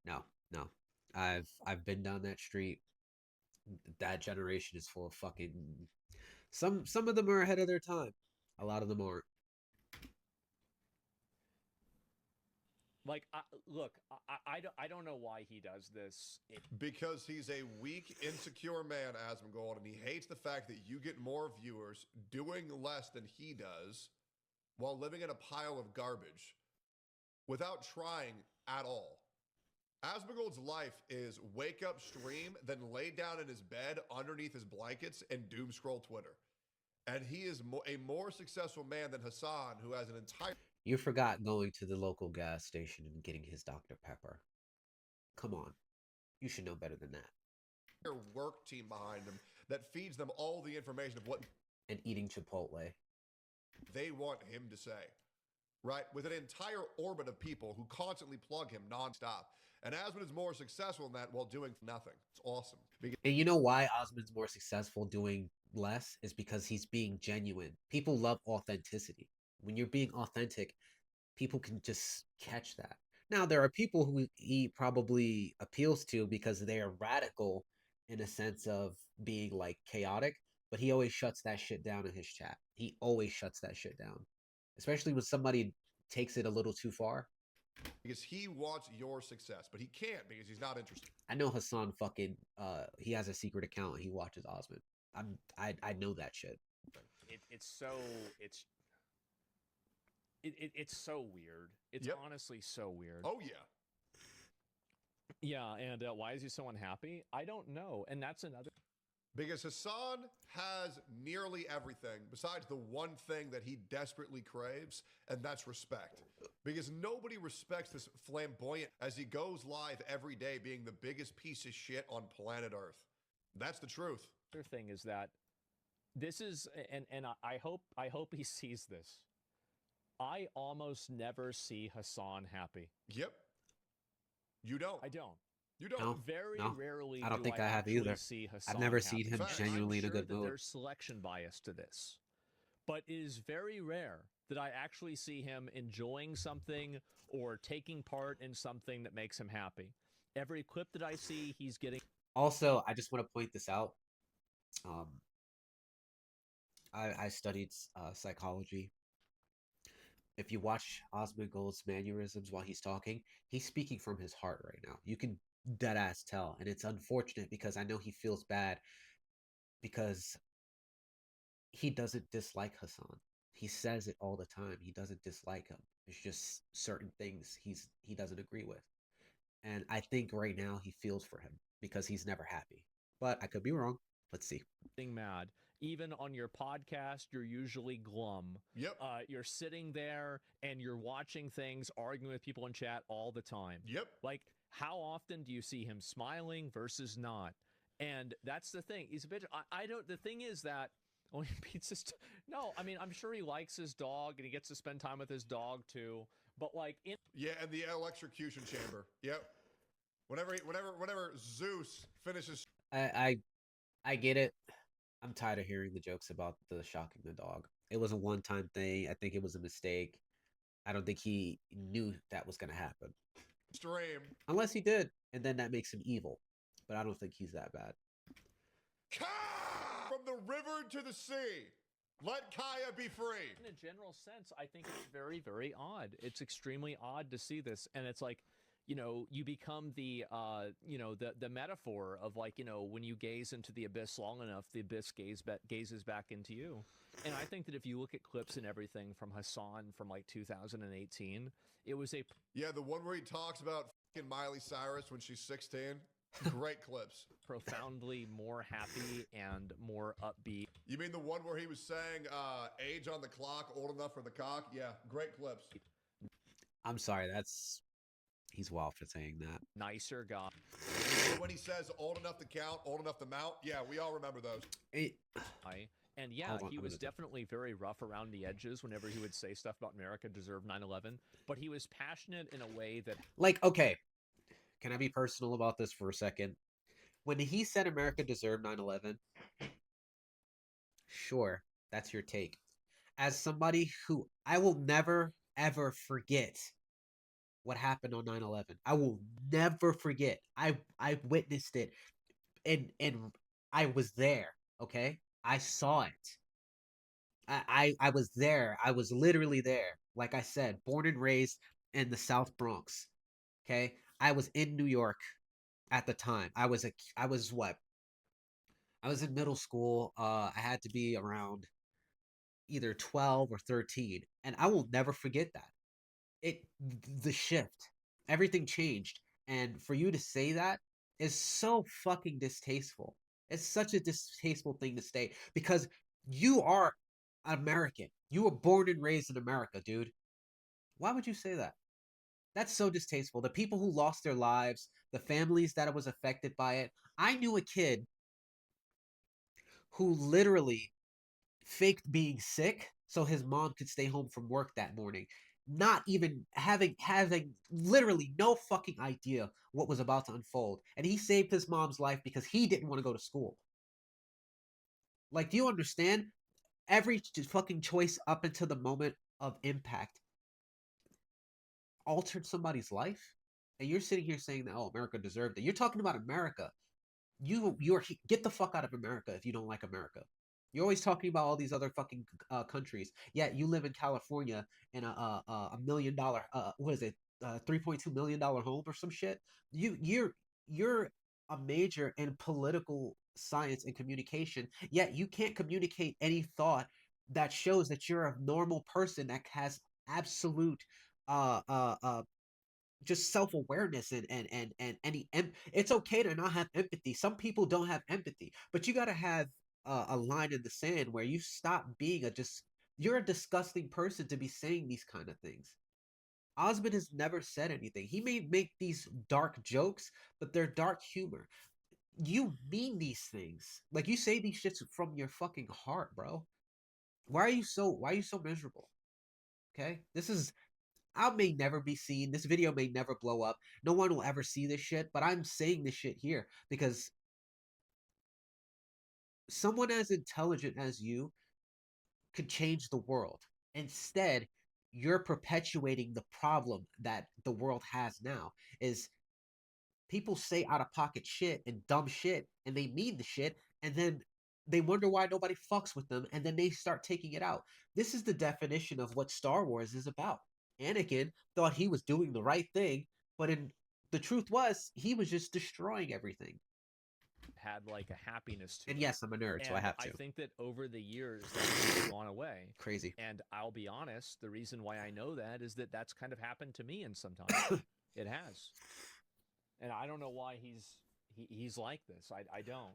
No. I've been down that street. That generation is full of fucking. Some of them are ahead of their time. A lot of them aren't. Like, look, I don't know why he does this. Because he's a weak, insecure man, Asmongold, and he hates the fact that you get more viewers doing less than he does while living in a pile of garbage without trying at all. Asmongold's life is wake up, stream, then lay down in his bed underneath his blankets and doom scroll Twitter. And he is a more successful man than Hasan, who has an entire You forgot going to the local gas station and getting his Dr. Pepper. Come on. You should know better than that. work team behind him that feeds them all the information of what And eating Chipotle. they want him to say, right? With an entire orbit of people who constantly plug him nonstop. And Asmund is more successful in that while doing nothing. It's awesome. And you know why Osmond's more successful doing less is because he's being genuine. People love authenticity. When you're being authentic, people can just catch that. Now, there are people who he probably appeals to because they are radical in a sense of being like chaotic, but he always shuts that shit down in his chat. He always shuts that shit down, especially when somebody takes it a little too far. Because he wants your success, but he can't because he's not interested. I know Hasan fucking he has a secret account and he watches Osmond. I know that shit. It's so it's so weird. It's Yep. honestly so weird. Oh yeah. Yeah, and why is he so unhappy? I don't know. And that's another. Because Hasan has nearly everything besides the one thing that he desperately craves, and that's respect. Because nobody respects this flamboyant as he goes live every day being the biggest piece of shit on planet Earth. That's the truth. Other thing is that this is, and I hope he sees this. I almost never see Hasan happy. Yep. You don't. I don't. You don't. No. Very No, rarely I don't do think I have actually either. see Hasan I've never seen happy. him Fact. genuinely I'm in a sure good that mood. there's selection bias to this, but it is very rare that I actually see him enjoying something or taking part in something that makes him happy. Every clip that I see, he's getting. Also, I just want to point this out. Um, I studied psychology. If you watch Osmongold's mannerisms while he's talking, he's speaking from his heart right now. You can dead ass tell, and it's unfortunate because I know he feels bad because he doesn't dislike Hasan. He says it all the time. He doesn't dislike him. It's just certain things he doesn't agree with. And I think right now he feels for him because he's never happy. But I could be wrong. Let's see. Mad. Even on your podcast, you're usually glum. Yep. You're sitting there and you're watching things, arguing with people in chat all the time. Yep. Like, how often do you see him smiling versus not? And that's the thing. He's a bit. I don't. The thing is that when he beats his. No, I mean, I'm sure he likes his dog and he gets to spend time with his dog too. But like in. Yeah, and the electrocution chamber. Yep. Whenever Zeus finishes. I get it. I'm tired of hearing the jokes about the shocking the dog. It was a one-time thing. I think it was a mistake. I don't think he knew that was going to happen. Stream. Unless he did, and then that makes him evil. But I don't think he's that bad. From the river to the sea. Let Kaya be free. In a general sense, I think it's very, very odd. It's extremely odd to see this, and it's like, you know, you become the, the metaphor of like, you know, when you gaze into the abyss long enough, the abyss gazes back into you. And I think that if you look at clips and everything from Hasan from like 2018, it was a Yeah, the one where he talks about fucking Miley Cyrus when she's 16. Great clips. profoundly more happy and more upbeat. You mean the one where he was saying age on the clock, old enough for the cock? Yeah, great clips. I'm sorry, he's wild for saying that. Nicer guy. When he says old enough to count, old enough to mount, yeah, we all remember those. And yeah, Hold on, he I'm was gonna- definitely very rough around the edges whenever he would say stuff about America deserved 9/11, but he was passionate in a way that Like, okay, can I be personal about this for a second? When he said America deserved 9/11, sure, that's your take. As somebody who I will never ever forget what happened on 9/11. I will never forget. I witnessed it and I was there, okay? I saw it. I was there. I was literally there. Like I said, born and raised in the South Bronx. Okay? I was in New York at the time. I was what? I was in middle school. I had to be around either 12 or 13, and I will never forget that. The shift. Everything changed. And for you to say that is so fucking distasteful. It's such a distasteful thing to say because you are American. You were born and raised in America, dude. Why would you say that? That's so distasteful. The people who lost their lives, the families that was affected by it. I knew a kid who literally faked being sick so his mom could stay home from work that morning, not even having literally no fucking idea what was about to unfold. And he saved his mom's life because he didn't want to go to school. Like, do you understand? Every fucking choice up until the moment of impact altered somebody's life, and you're sitting here saying that, oh, America deserved it. You're talking about America. You're get the fuck out of America if you don't like America. You're always talking about all these other fucking countries. Yet you live in California in a $1 million what is it, $3.2 million home or some shit. You're a major in political science and communication. Yet you can't communicate any thought that shows that you're a normal person that has absolute uh uh uh just self-awareness and any it's okay to not have empathy. Some people don't have empathy, but you got to have a line in the sand where you stop being you're a disgusting person to be saying these kind of things. Osmond has never said anything. He may make these dark jokes, but they're dark humor. You mean these things. Like, you say these shits from your fucking heart, bro. Why are you so miserable? Okay? I may never be seen. This video may never blow up. No one will ever see this shit, but I'm saying this shit here because someone as intelligent as you could change the world. Instead, you're perpetuating the problem that the world has now. Is people say out of pocket shit and dumb shit, and they mean the shit, and then they wonder why nobody fucks with them, and then they start taking it out. This is the definition of what Star Wars is about. Anakin thought he was doing the right thing, but the truth was he was just destroying everything. Had like a happiness to And it. yes, I'm a nerd, so I And have I to. think that over the years that's gone away. Crazy. And I'll be honest, the reason why I know that is that that's kind of happened to me in some time. It has. And I don't know why he's like this. I don't.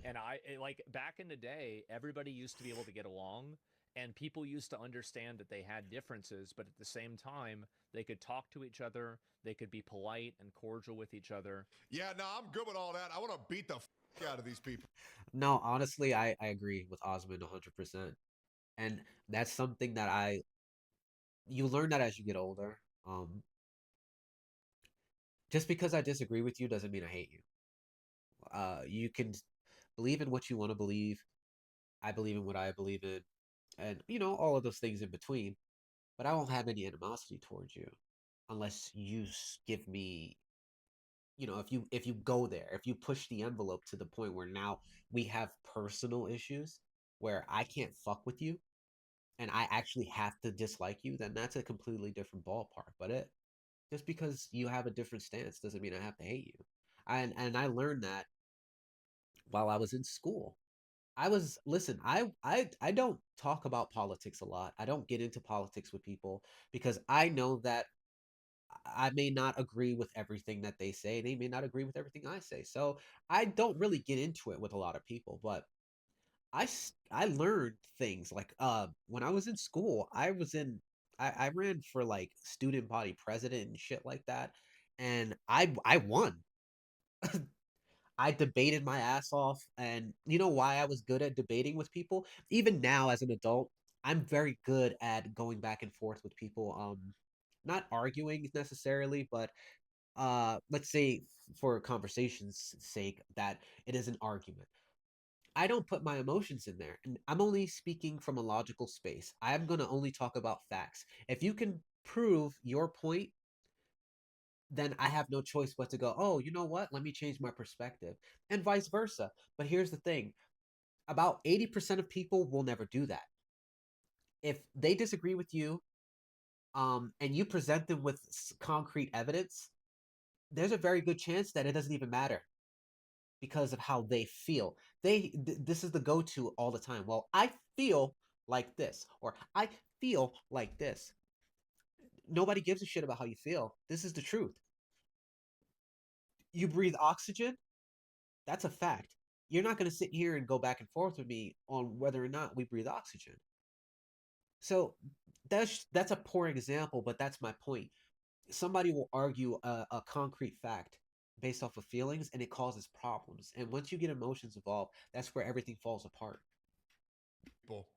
And like back in the day, everybody used to be able to get along, and people used to understand that they had differences, but at the same time, they could talk to each other, they could be polite and cordial with each other. Yeah, no, I'm good with all that. I want to beat the out of these people. No, honestly, I agree with Osmond 100%. And that's something that you learn that as you get older. Just because I disagree with you doesn't mean I hate you. You can believe in what you want to believe. I believe in what I believe in, and all of those things in between. But I won't have any animosity towards you unless you give me, if you go there, if you push the envelope to the point where now we have personal issues where I can't fuck with you and I actually have to dislike you, then that's a completely different ballpark. But just because you have a different stance doesn't mean I have to hate you. And I learned that while I was in school. Listen, I don't talk about politics a lot. I don't get into politics with people because I know that I may not agree with everything that they say. They may not agree with everything I say. So I don't really get into it with a lot of people. But I learned things like when I was in school, I ran for like student body president and shit like that, and I won. I debated my ass off, and you know why I was good at debating with people? Even now as an adult, I'm very good at going back and forth with people. Not arguing necessarily, but let's say for conversation's sake that it is an argument. I don't put my emotions in there, and I'm only speaking from a logical space. I'm going to only talk about facts. If you can prove your point, then I have no choice but to go, oh, you know what? Let me change my perspective, and vice versa. But here's the thing, about 80% of people will never do that. If they disagree with you, and you present them with concrete evidence, there's a very good chance that it doesn't even matter because of how they feel. This is the go-to all the time. Well, I feel like this, or I feel like this. Nobody gives a shit about how you feel. This is the truth. You breathe oxygen, that's a fact. You're not going to sit here and go back and forth with me on whether or not we breathe oxygen. So that's a poor example, but that's my point. Somebody will argue a concrete fact based off of feelings, and it causes problems. And once you get emotions involved, that's where everything falls apart. People.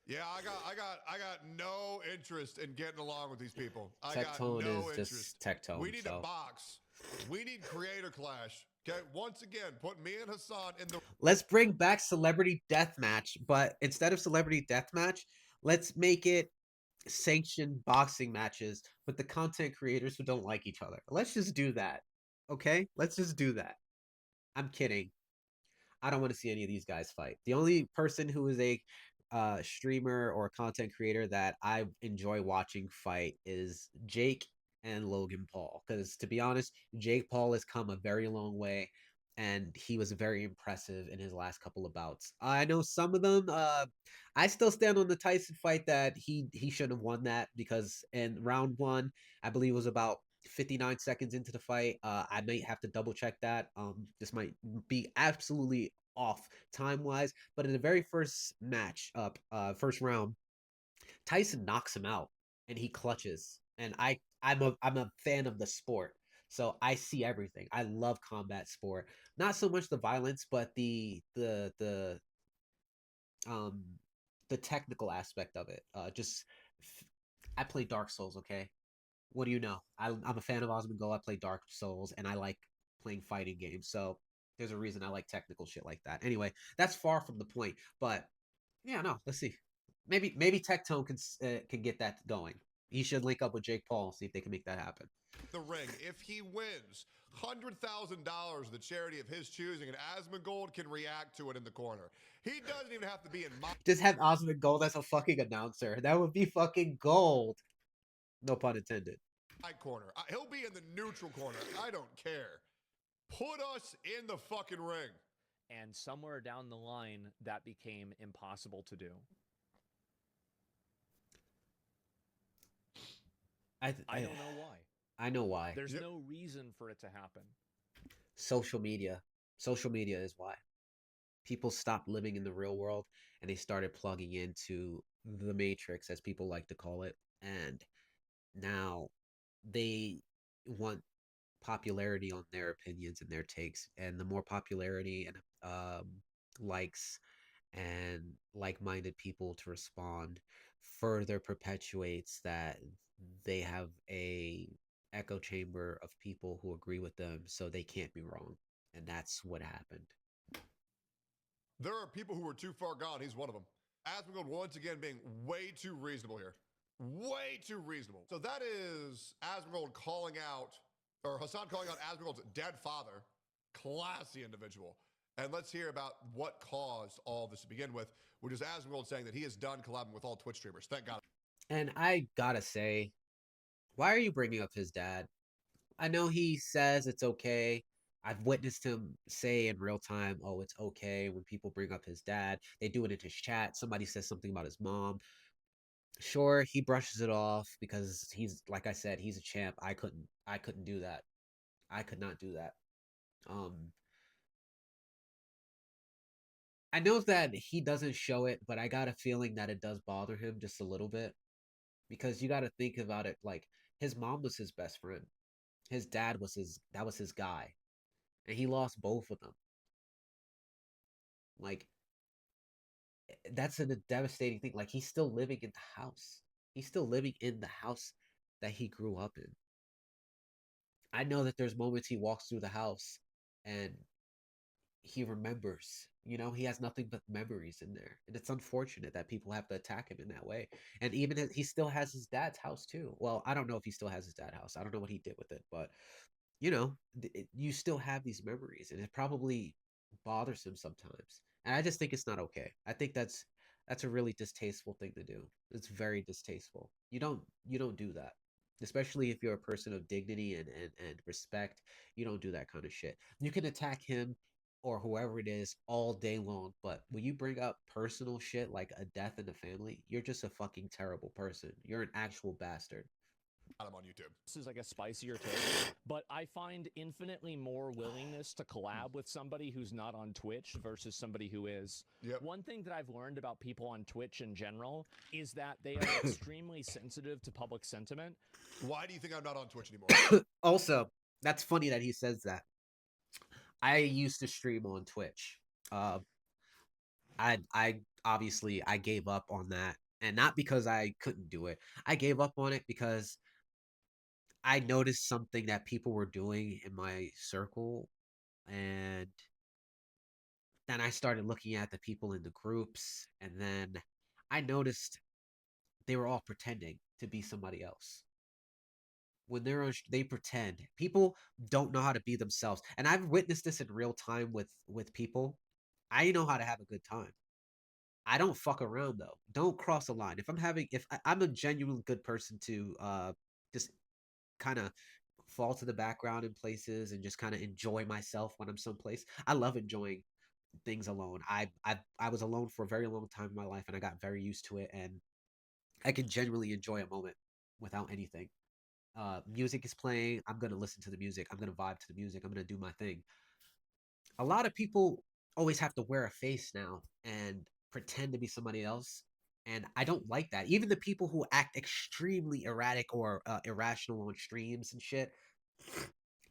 Yeah, I got no interest in getting along with these people. I got Tectone no is interest. just Tectone. We need So a box. We need creator clash. Okay, once again, put me and Hasan in the Let's bring back celebrity deathmatch, but instead of celebrity deathmatch, let's make it sanctioned boxing matches with the content creators who don't like each other. Let's just do that. Okay? Let's just do that. I'm kidding. I don't want to see any of these guys fight. The only person who is a streamer or content creator that I enjoy watching fight is Jake and Logan Paul. Because to be honest, Jake Paul has come a very long way, and he was very impressive in his last couple of bouts. I know some of them. I still stand on the Tyson fight that he shouldn't have won that, because in round one, I believe it was about 59 seconds into the fight. I might have to double check that. This might be absolutely off time wise, but in the very first match up, first round, Tyson knocks him out and he clutches. And I'm a fan of the sport. So I see everything. I love combat sport. Not so much the violence, but um the technical aspect of it. I play Dark Souls, okay? What do you know? I'm a fan of Asmongold. I play Dark Souls, and I like playing fighting games. So there's a reason I like technical shit like that. Anyway, that's far from the point. But yeah, no. Let's see. Maybe Tectone can get that going. He should link up with Jake Paul and see if they can make that happen. ring. If he wins, $100,000, the charity of his choosing, and Asmongold can react to it in the corner. He doesn't even have to be in my Just have Asmongold as a fucking announcer. That would be fucking gold. No pun intended. corner. He'll be in the neutral corner. I don't care. Put us in the fucking ring. And somewhere down the line, that became impossible to do. I don't know why. I know why. There's no reason for it to happen. Social media. Social media is why. People stopped living in the real world and they started plugging into the matrix, as people like to call it. And now they want popularity on their opinions and their takes. And the more popularity and likes and like-minded people to respond further perpetuates that they have a echo chamber of people who agree with them, so they can't be wrong. And that's what happened. There are people who are too far gone. He's one of them. Asmongold once again being way too reasonable here. Way too reasonable. So that is Asmongold calling out, or Hasan calling out Asmongold's dead father. Classy individual. And let's hear about what caused all this to begin with, which is Asmongold saying that he is done collabing with all Twitch streamers. Thank God. And I gotta say, why are you bringing up his dad? I know he says it's okay. I've witnessed him say in real time, oh, it's okay when people bring up his dad. They do it in his chat. Somebody says something about his mom. Sure, he brushes it off because he's, like I said, he's a champ. I couldn't do that. I could not do that. I know that he doesn't show it, but I got a feeling that it does bother him just a little bit, because you got to think about it, like his mom was his best friend. His dad was his guy. And he lost both of them. Like, that's a devastating thing. Like, he's still living in the house. He's still living in the house that he grew up in. I know that there's moments he walks through the house and he remembers. You know, he has nothing but memories in there. And it's unfortunate that people have to attack him in that way. And even he still has his dad's house too. Well, I don't know if he still has his dad's house. I don't know what he did with it, but you know, you still have these memories, and it probably bothers him sometimes. And I just think it's not okay. I think that's a really distasteful thing to do. It's very distasteful. You don't do that, especially if you're a person of dignity and respect. You don't do that kind of shit. You can attack him or whoever it is all day long, but when you bring up personal shit like a death in the family, you're just a fucking terrible person. You're an actual bastard. I'm on YouTube. This is like a spicier take, but I find infinitely more willingness to collab with somebody who's not on Twitch versus somebody who is. Yep. One thing that I've learned about people on Twitch in general is that they are extremely sensitive to public sentiment. Why do you think I'm not on Twitch anymore? Also, that's funny that he says that. I used to stream on Twitch. I obviously I gave up on that, and not because I couldn't do it. I gave up on it because I noticed something that people were doing in my circle, and then I started looking at the people in the groups, and then I noticed they were all pretending to be somebody else. When they're on, they pretend. People don't know how to be themselves, and I've witnessed this in real time with people. I know how to have a good time. I don't fuck around though. Don't cross a line. If I'm a genuine good person to just kind of fall to the background in places and just kind of enjoy myself when I'm someplace. I love enjoying things alone. I was alone for a very long time in my life, and I got very used to it, and I can genuinely enjoy a moment without anything. Music is playing, I'm gonna listen to the music. I'm gonna vibe to the music. I'm gonna do my thing. A lot of people always have to wear a face now and pretend to be somebody else. And I don't like that. Even the people who act extremely erratic or irrational on streams and shit,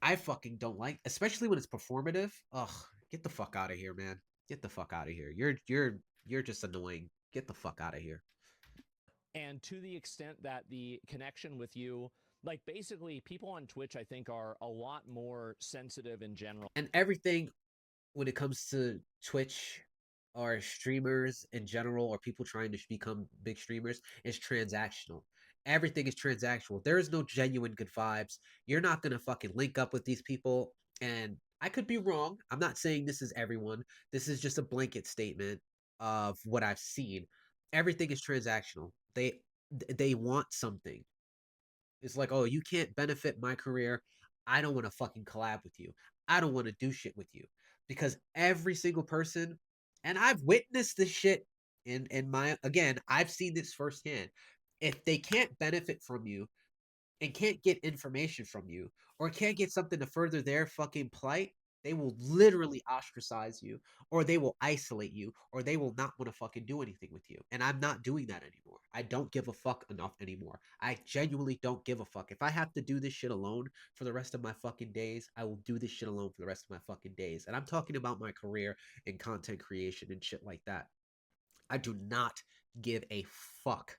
I fucking don't like, especially when it's performative. Ugh, get the fuck out of here, man. Get the fuck out of here. You're just annoying. Get the fuck out of here. And to the extent that the connection with you, like basically people on Twitch, I think are a lot more sensitive in general. And everything when it comes to Twitch or streamers in general or people trying to become big streamers is transactional. Everything is transactional. There is no genuine good vibes. You're not going to fucking link up with these people. And I could be wrong. I'm not saying this is everyone. This is just a blanket statement of what I've seen. Everything is transactional. They want something. It's like, oh, you can't benefit my career. I don't want to fucking collab with you. I don't want to do shit with you. Because every single person, and I've witnessed this shit in my, again, I've seen this firsthand. If they can't benefit from you and can't get information from you or can't get something to further their fucking plight, they will literally ostracize you or they will isolate you or they will not want to fucking do anything with you. And I'm not doing that anymore. I don't give a fuck enough anymore. I genuinely don't give a fuck. If I have to do this shit alone for the rest of my fucking days, I will do this shit alone for the rest of my fucking days. And I'm talking about my career in content creation and shit like that. I do not give a fuck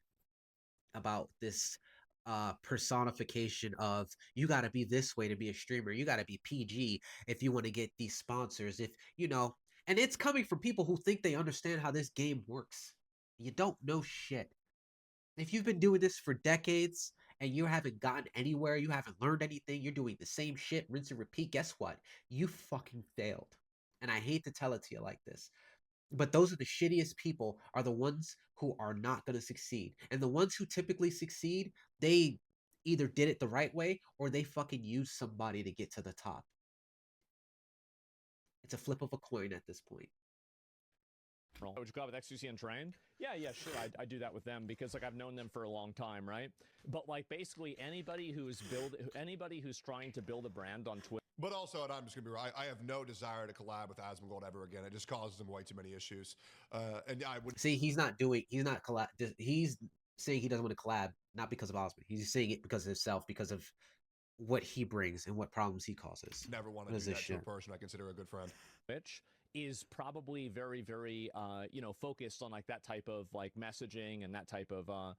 about this personification of you got to be this way to be a streamer. You got to be PG if you want to get these sponsors. If you know, and it's coming from people who think they understand how this game works. You don't know shit. If you've been doing this for decades and you haven't gotten anywhere, you haven't learned anything, you're doing the same shit, rinse and repeat, guess what? You fucking failed. And I hate to tell it to you like this. But those are the shittiest people are the ones who are not going to succeed. And the ones who typically succeed, they either did it the right way or they fucking used somebody to get to the top. It's a flip of a coin at this point. Would you go out with XQC and Train? Yeah, sure. I do that with them because like I've known them for a long time, right? But like basically anybody who's trying to build a brand on Twitch. But also, and I'm just gonna be right, I have no desire to collab with Asmongold ever again. It just causes him way too many issues. And I would See, he's not collab. He's saying he doesn't want to collab, not because of Osmond. He's saying it because of himself, because of what he brings and what problems he causes. never want to do that to a person I consider a good friend. Twitch is probably very, very, focused on like that type of like messaging and that type of,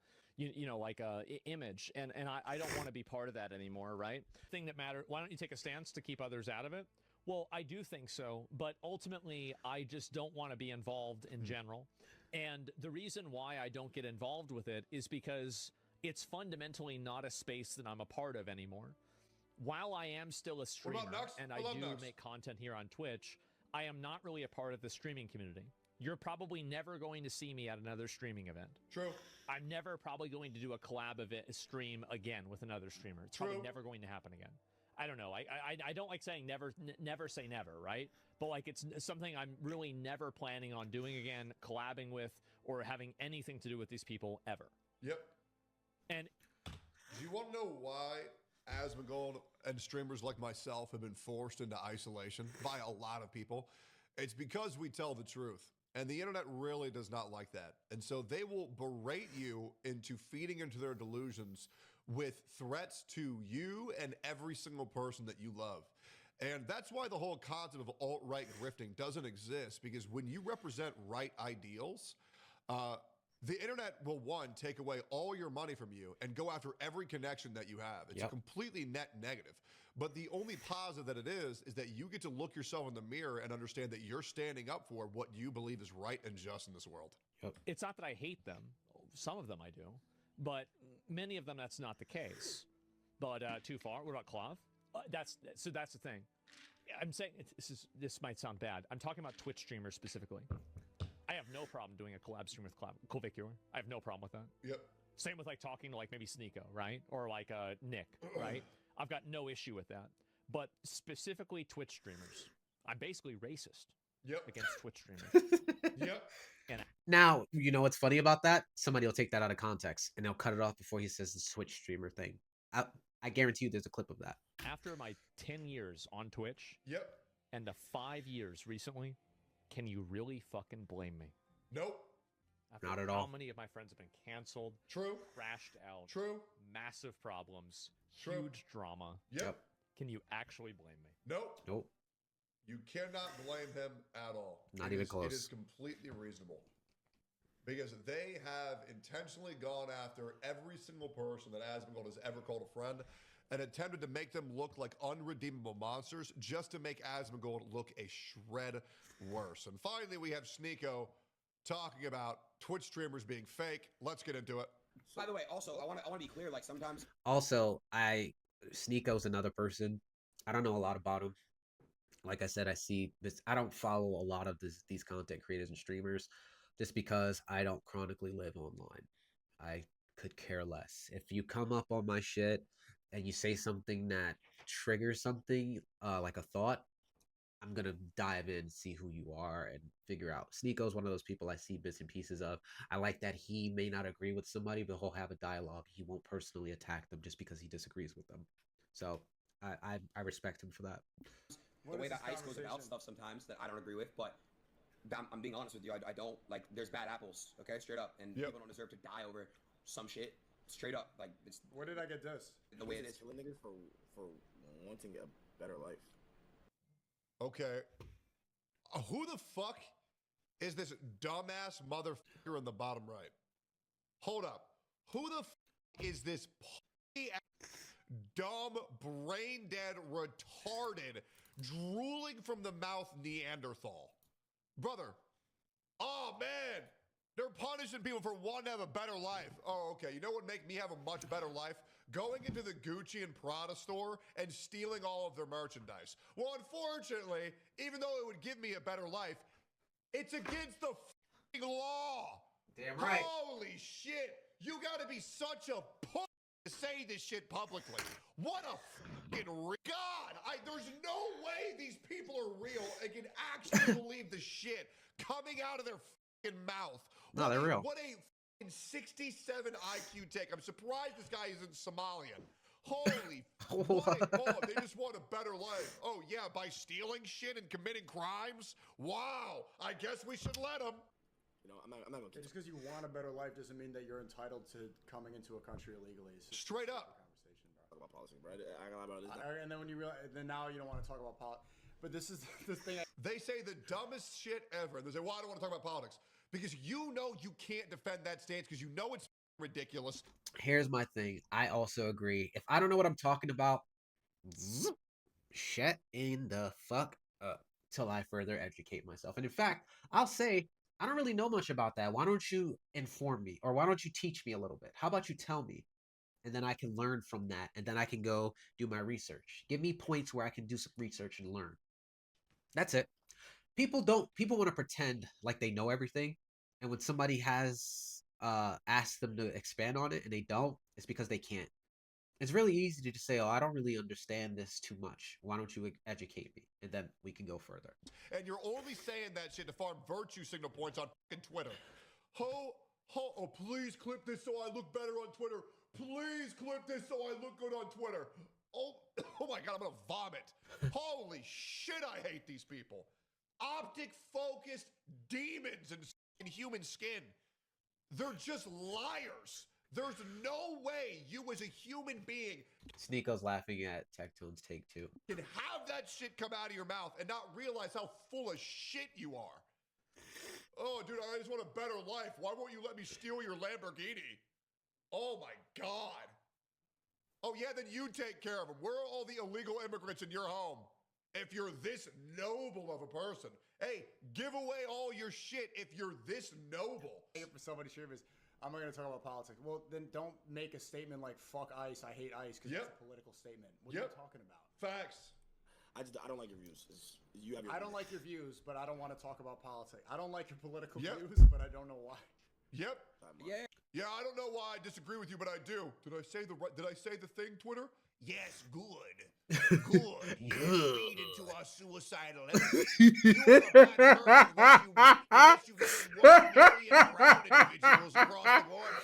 image. And I don't want to be part of that anymore, right? Thing that matters. Why don't you take a stance to keep others out of it? Well, I do think so, but ultimately, I just don't want to be involved in general. And the reason why I don't get involved with it is because it's fundamentally not a space that I'm a part of anymore. While I am still a streamer and I do make content here on Twitch, I am not really a part of the streaming community. You're probably never going to see me at another streaming event. True. I'm never probably going to do a collab event, stream again with another streamer. It's probably never going to happen again. I don't know. I don't like saying never say never, right? But like it's something I'm really never planning on doing again, collabing with, or having anything to do with these people ever. Yep. And do you want to know why Asmongold and streamers like myself have been forced into isolation by a lot of people? It's because we tell the truth. And the internet really does not like that. And so they will berate you into feeding into their delusions with threats to you and every single person that you love. And that's why the whole concept of alt-right grifting doesn't exist, because when you represent right ideals, The internet will, one, take away all your money from you and go after every connection that you have. It's Yep. completely net negative. But the only positive that it is that you get to look yourself in the mirror and understand that you're standing up for what you believe is right and just in this world. It's not that I hate them. Some of them I do. But many of them, that's not the case. But too far. What about Clav? That's the thing. I'm saying this might sound bad. I'm talking about Twitch streamers specifically. I have no problem doing a collab stream with Clavicula. I have no problem with that. Yep. Same with like talking to like maybe Sneeko, right? Or like Nick, right? I've got no issue with that. But specifically Twitch streamers, I'm basically racist Yep. against Twitch streamers. Yep. Now, you know what's funny about that? Somebody will take that out of context and they'll cut it off before he says the Twitch streamer thing. I guarantee you there's a clip of that. After my 10 years on Twitch Yep. and the 5 years recently, can you really fucking blame me? Nope. After Not at how all. many of my friends have been canceled, True. crashed out, True. massive problems, True. huge drama. Yep. Can you actually blame me? Nope. Nope. You cannot blame him at all. Not It even is- close. It is completely reasonable. Because they have intentionally gone after every single person that Asmongold has ever called a friend and attempted to make them look like unredeemable monsters just to make Asmongold look a shred worse. And finally, we have Sneeko talking about Twitch streamers being fake. Let's get into it. By the way, also, I want to be clear. Like sometimes Also, Sneeko's another person. I don't know a lot about him. Like I said, I see this. I don't follow a lot of these content creators and streamers just because I don't chronically live online. I could care less. If you come up on my shit and you say something that triggers something, like a thought, I'm gonna dive in, see who you are, and figure out. Sneeko's one of those people I see bits and pieces of. I like that he may not agree with somebody, but he'll have a dialogue. He won't personally attack them just because he disagrees with them. So I respect him for that. the way that Ice goes about stuff sometimes that I don't agree with, but I'm being honest with you. I don't like. There's bad apples, okay, straight up, and Yep. people don't deserve to die over some shit. Straight up, like it's Where did I get this? the way it is. Killing niggas for wanting a better life. Okay. Who the fuck is this dumbass motherfucker in the bottom right? Hold up. Who the is this dumb, brain dead, retarded, drooling from the mouth Neanderthal? Brother. Oh, man. They're punishing people for wanting to have a better life. Oh, okay. You know what would make me have a much better life? Going into the Gucci and Prada store and stealing all of their merchandise. Well, unfortunately, even though it would give me a better life, it's against the f***ing law. Damn Holy shit. You gotta be such a pussy to say this shit publicly. What a fucking God. There's no way these people are real and can actually believe the shit coming out of their fucking mouth. No, they're real. What a fucking 67 IQ take. I'm surprised this guy isn't Somalian. Holy what a ball. They just want a better life. Oh yeah, by stealing shit and committing crimes? Wow. I guess we should let them. You know, I'm not gonna Just because you want a better life doesn't mean that you're entitled to coming into a country illegally. It's just Straight a up. conversation, bro. talk about politics, bro. I ain't gonna lie about this. And then when you realize, then now you don't want to talk about politics. But this is the thing. They say the dumbest shit ever. They say, well, I don't want to talk about politics. Because you know you can't defend that stance because you know it's ridiculous. Here's my thing. I also agree. If I don't know what I'm talking about, shut in the fuck up till I further educate myself. And in fact, I'll say I don't really know much about that. Why don't you inform me, or why don't you teach me a little bit? How about you tell me, and then I can learn from that, and then I can go do my research. Give me points where I can do some research and learn. That's it. People want to pretend like they know everything, and when somebody has asked them to expand on it and they don't, it's because they can't. It's really easy to just say, oh, I don't really understand this too much. Why don't you educate me? And then we can go further. And you're only saying that shit to farm virtue signal points on fucking Twitter. Oh, please clip this so I look better on Twitter. Please clip this so I look good on Twitter. Oh my God, I'm gonna vomit. Holy shit, I hate these people. Optic focused demons in human skin. They're just liars. There's no way you as a human being Sneeko's laughing at Tectone's take too. can have that shit come out of your mouth and not realize how full of shit you are. Oh, dude, I just want a better life. Why won't you let me steal your Lamborghini? Oh my God. Oh yeah, then you take care of them. Where are all the illegal immigrants in your home? If you're this noble of a person, hey, give away all your shit if you're this noble. For somebody streamers, I'm not going to talk about politics. Well, then don't make a statement like "fuck ICE," "I hate ICE," because it's a political statement. What are you talking about? Facts. I don't like your views. You have your I don't like your views, but I don't want to talk about politics. I don't like your political Yep. views, but I don't know why. Yep. Yeah. Yeah, I don't know why I disagree with you, but I do. Did I say the thing, Twitter? Yes, good. Good. Feed into our suicidal efforts. You are a bad person unless you let in 1 million brown individuals across the border.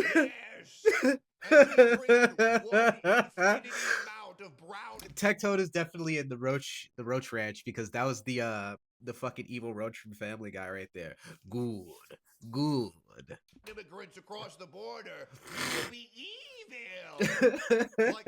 Yes. And we bring in one infinity amount of brown. Tectone is definitely in the Roach Ranch because that was the fucking evil Roach from Family Guy right there. Good. Immigrants across the border. You will be evil. Like,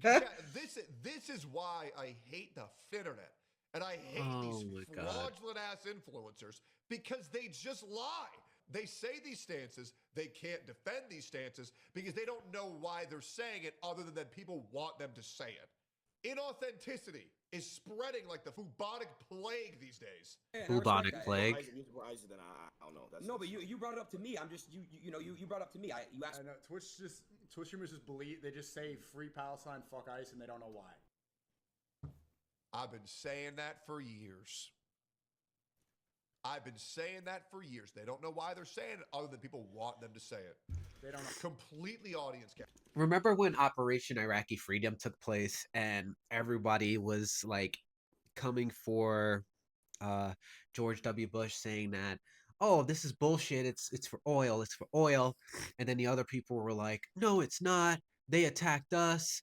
yeah, this is why I hate the internet. And I hate these fraudulent ass influencers because they just lie. They say these stances, they can't defend these stances because they don't know why they're saying it other than that people want them to say it. Inauthenticity is spreading like the bubonic plague these days. Yeah, Bubonic plague. You support Isaac, then I don't know. No, but you brought it up to me. I'm just you brought it up to me. You asked. I know Twitch streamers just believe they just say "free Palestine, fuck ICE," and they don't know why. I've been saying that for years. They don't know why they're saying it other than people want them to say it. They don't know. Completely audience capture. Remember when Operation Iraqi Freedom took place and everybody was like coming for George W. Bush saying that, oh, this is bullshit, it's for oil, and then the other people were like, no, it's not, they attacked us,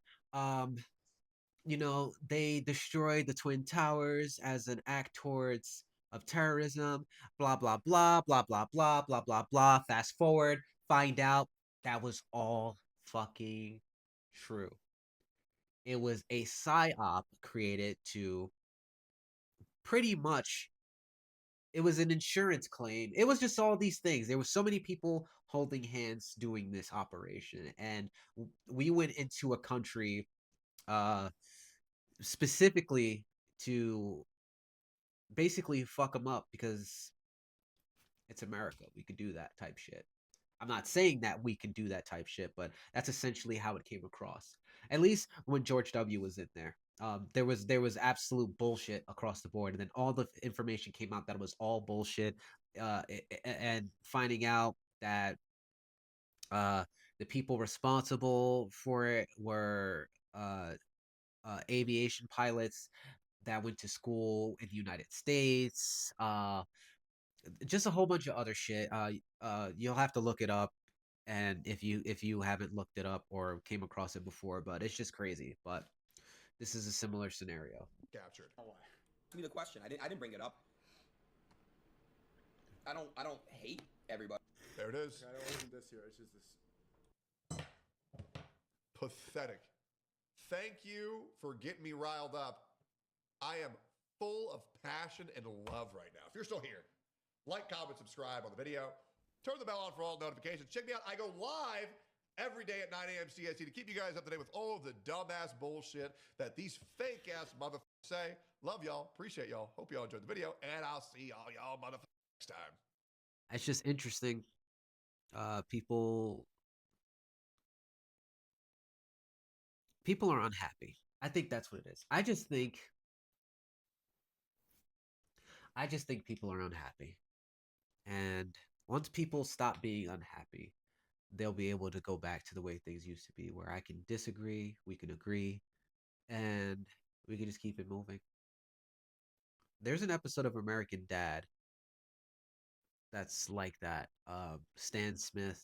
they destroyed the Twin Towers as an act towards of terrorism, blah blah blah blah blah blah blah blah blah. Fast forward, find out that was all fucking true. It was a psyop created to pretty much, it was an insurance claim. It was just all these things. There were so many people holding hands doing this operation, and we went into a country specifically to basically fuck them up because it's America. We could do that type shit. I'm not saying that we can do that type shit, but that's essentially how it came across. At least when George W. was in there. There was absolute bullshit across the board, and then all the information came out that it was all bullshit. And finding out that the people responsible for it were aviation pilots that went to school in the United States. Just a whole bunch of other shit. You'll have to look it up, and if you haven't looked it up or came across it before, but it's just crazy. But this is a similar scenario. Captured. Ask me the question. I didn't bring it up. I don't hate everybody. There it is. Okay, it wasn't this year. It's just this. Pathetic. Thank you for getting me riled up. I am full of passion and love right now. If you're still here, like, comment, subscribe on the video. Turn the bell on for all notifications. Check me out. I go live every day at 9 a.m. CST to keep you guys up to date with all of the dumbass bullshit that these fake-ass motherfuckers say. Love y'all. Appreciate y'all. Hope y'all enjoyed the video, and I'll see all y'all motherfuckers next time. It's just interesting. People are unhappy. I think that's what it is. I just think people are unhappy. And once people stop being unhappy, they'll be able to go back to the way things used to be, where I can disagree, we can agree, and we can just keep it moving. There's an episode of American Dad that's like that. Stan Smith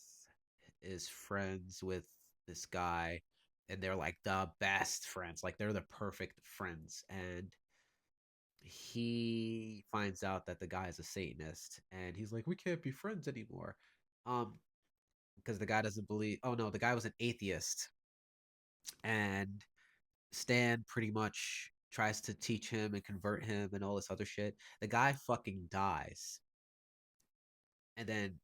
is friends with this guy, and they're like the best friends. Like, they're the perfect friends. And he finds out that the guy is a Satanist, and he's like, we can't be friends anymore. Because the guy doesn't believe. Oh no, the guy was an atheist, and Stan pretty much tries to teach him and convert him and all this other shit. The guy fucking dies, and then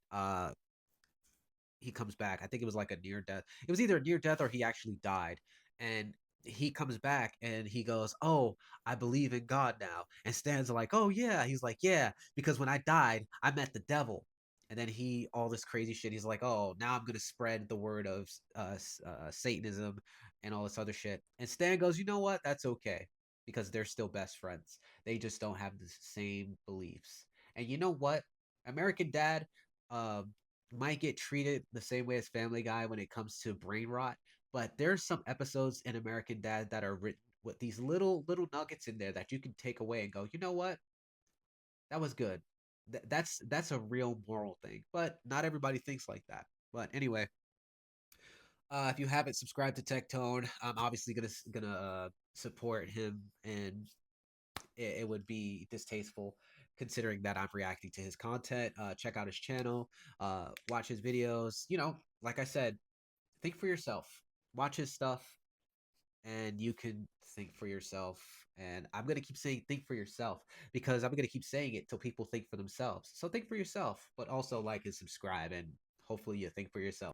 he comes back. I think it was like a near death. It was either a near death or he actually died. And he comes back and he goes, "Oh, I believe in God now." And Stan's like, "Oh yeah." He's like, "Yeah, because when I died, I met the devil." And then all this crazy shit. He's like, "Oh, now I'm gonna spread the word of Satanism and all this other shit." And Stan goes, "You know what? That's okay because they're still best friends. They just don't have the same beliefs." And you know what? American Dad, um, might get treated the same way as Family Guy when it comes to brain rot, but there's some episodes in American Dad that are written with these little nuggets in there that you can take away and go, you know what, that was good. That's a real moral thing, but not everybody thinks like that. But anyway, if you haven't subscribed to Tectone, I'm obviously gonna support him, and it would be distasteful considering that I'm reacting to his content. Check out his channel, watch his videos. You know, like I said, think for yourself. Watch his stuff, and you can think for yourself. And I'm gonna keep saying think for yourself because I'm gonna keep saying it till people think for themselves. So think for yourself, but also like and subscribe, and hopefully you think for yourself.